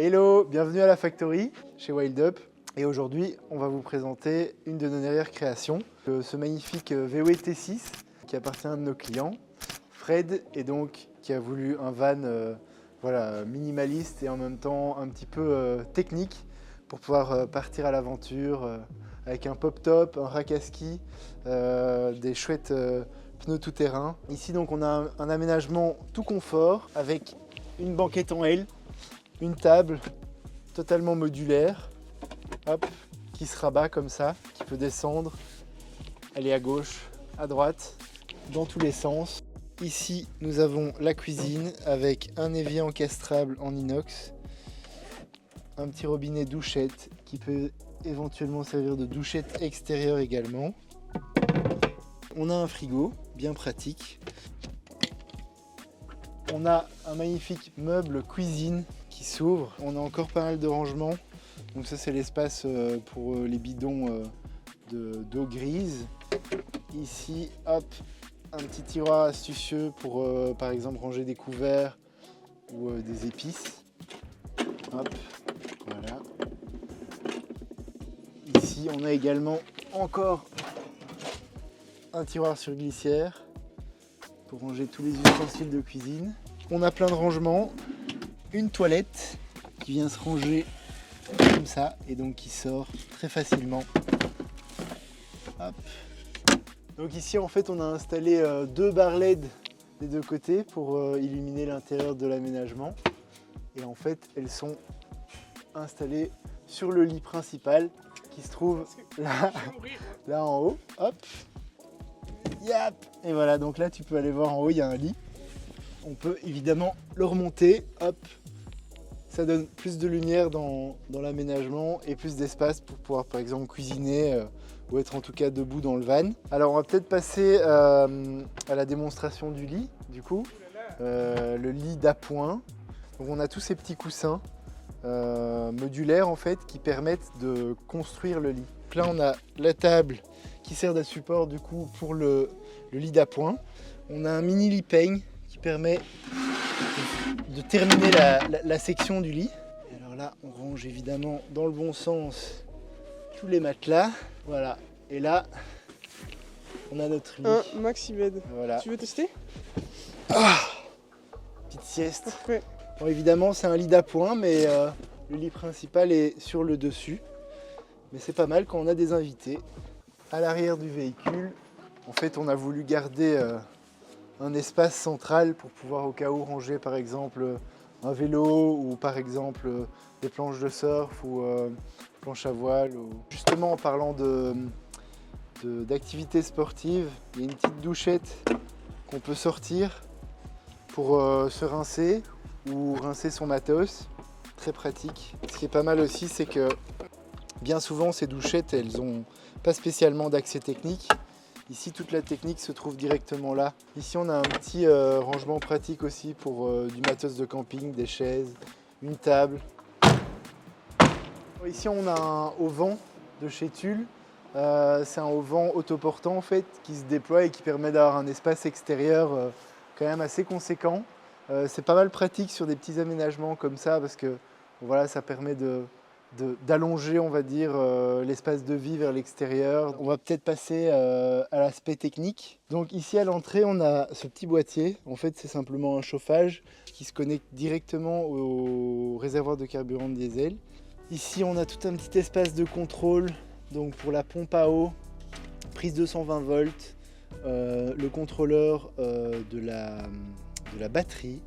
Hello, bienvenue à la Factory chez Wildup. Et aujourd'hui, on va vous présenter une de nos dernières créations, ce magnifique VW T6 qui appartient à un de nos clients, Fred, et donc qui a voulu un van voilà, minimaliste et en même temps un petit peu technique pour pouvoir partir à l'aventure avec un pop-top, un rack à ski, des chouettes pneus tout-terrain. Ici donc on a un aménagement tout confort avec une banquette en L, une table totalement modulaire, hop, qui se rabat comme ça, qui peut descendre, aller à gauche, à droite, dans tous les sens. Ici, nous avons la cuisine avec un évier encastrable en inox, un petit robinet douchette qui peut éventuellement servir de douchette extérieure également. On a un frigo, bien pratique. On a un magnifique meuble cuisine qui s'ouvre. On a encore pas mal de rangements. Donc ça, c'est l'espace pour les bidons d'eau grise. Ici, hop, un petit tiroir astucieux pour, par exemple, ranger des couverts ou des épices. Hop, voilà. Ici, on a également encore un tiroir sur glissière pour ranger tous les ustensiles de cuisine. On a plein de rangements, une toilette qui vient se ranger comme ça et donc qui sort très facilement. Hop. Donc ici en fait on a installé deux barres LED des deux côtés pour illuminer l'intérieur de l'aménagement et en fait elles sont installées sur le lit principal qui se trouve là en haut. Hop. Yep. Et voilà, donc là tu peux aller voir en haut, il y a un lit. On peut évidemment le remonter, hop. Ça donne plus de lumière dans l'aménagement et plus d'espace pour pouvoir par exemple cuisiner ou être en tout cas debout dans le van. Alors on va peut-être passer à la démonstration du lit du coup. Le lit d'appoint. Donc on a tous ces petits coussins modulaires en fait qui permettent de construire le lit. Donc là on a la table qui sert de support du coup pour le lit d'appoint. On a un mini lit peigne qui permet de terminer la section du lit. Et alors là, on range évidemment dans le bon sens tous les matelas. Voilà. Et là, on a notre lit. Un maxi bed. Voilà. Tu veux tester? Petite sieste. Parfait. Bon, évidemment, c'est un lit d'appoint, mais le lit principal est sur le dessus. Mais c'est pas mal quand on a des invités. À l'arrière du véhicule, en fait, on a voulu garder un espace central pour pouvoir au cas où ranger par exemple un vélo ou par exemple des planches de surf ou planches à voile. Justement en parlant d'activités sportives, il y a une petite douchette qu'on peut sortir pour se rincer ou rincer son matos. Très pratique. Ce qui est pas mal aussi, c'est que bien souvent ces douchettes, elles n'ont pas spécialement d'accès technique. Ici, toute la technique se trouve directement là. Ici, on a un petit rangement pratique aussi pour du matos de camping, des chaises, une table. Ici, on a un auvent de chez Tulle. C'est un auvent autoportant en fait qui se déploie et qui permet d'avoir un espace extérieur quand même assez conséquent. C'est pas mal pratique sur des petits aménagements comme ça parce que voilà, ça permet d'allonger, on va dire, l'espace de vie vers l'extérieur. On va peut-être passer à l'aspect technique. Donc ici à l'entrée, on a ce petit boîtier. En fait, c'est simplement un chauffage qui se connecte directement au réservoir de carburant de diesel. Ici, on a tout un petit espace de contrôle. Donc pour la pompe à eau, prise 220 volts, le contrôleur de la batterie.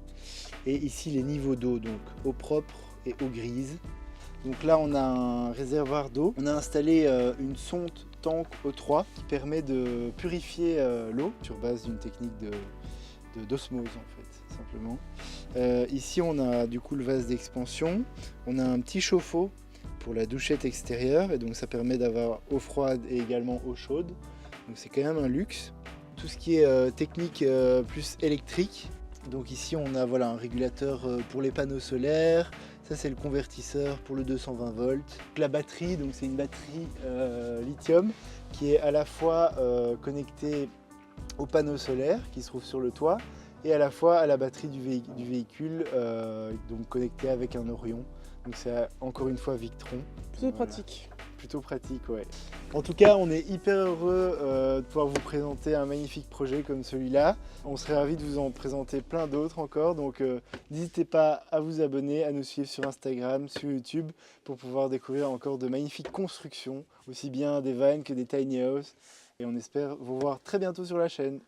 Et ici, les niveaux d'eau, donc eau propre et eau grise. Donc là, on a un réservoir d'eau. On a installé une sonde tank O3 qui permet de purifier l'eau sur base d'une technique d'osmose en fait, simplement. Ici, on a du coup le vase d'expansion. On a un petit chauffe-eau pour la douchette extérieure et donc ça permet d'avoir eau froide et également eau chaude. Donc c'est quand même un luxe. Tout ce qui est technique plus électrique. Donc ici, on a voilà, un régulateur pour les panneaux solaires. Ça, c'est le convertisseur pour le 220 volts. La batterie, donc c'est une batterie lithium qui est à la fois connectée au panneau solaire qui se trouve sur le toit et à la fois à la batterie du véhicule, donc connecté avec un Orion. Donc c'est encore une fois Victron. Plutôt pratique. Plutôt pratique, ouais. En tout cas, on est hyper heureux de pouvoir vous présenter un magnifique projet comme celui-là. On serait ravis de vous en présenter plein d'autres encore. Donc n'hésitez pas à vous abonner, à nous suivre sur Instagram, sur YouTube, pour pouvoir découvrir encore de magnifiques constructions, aussi bien des vannes que des tiny houses. Et on espère vous voir très bientôt sur la chaîne.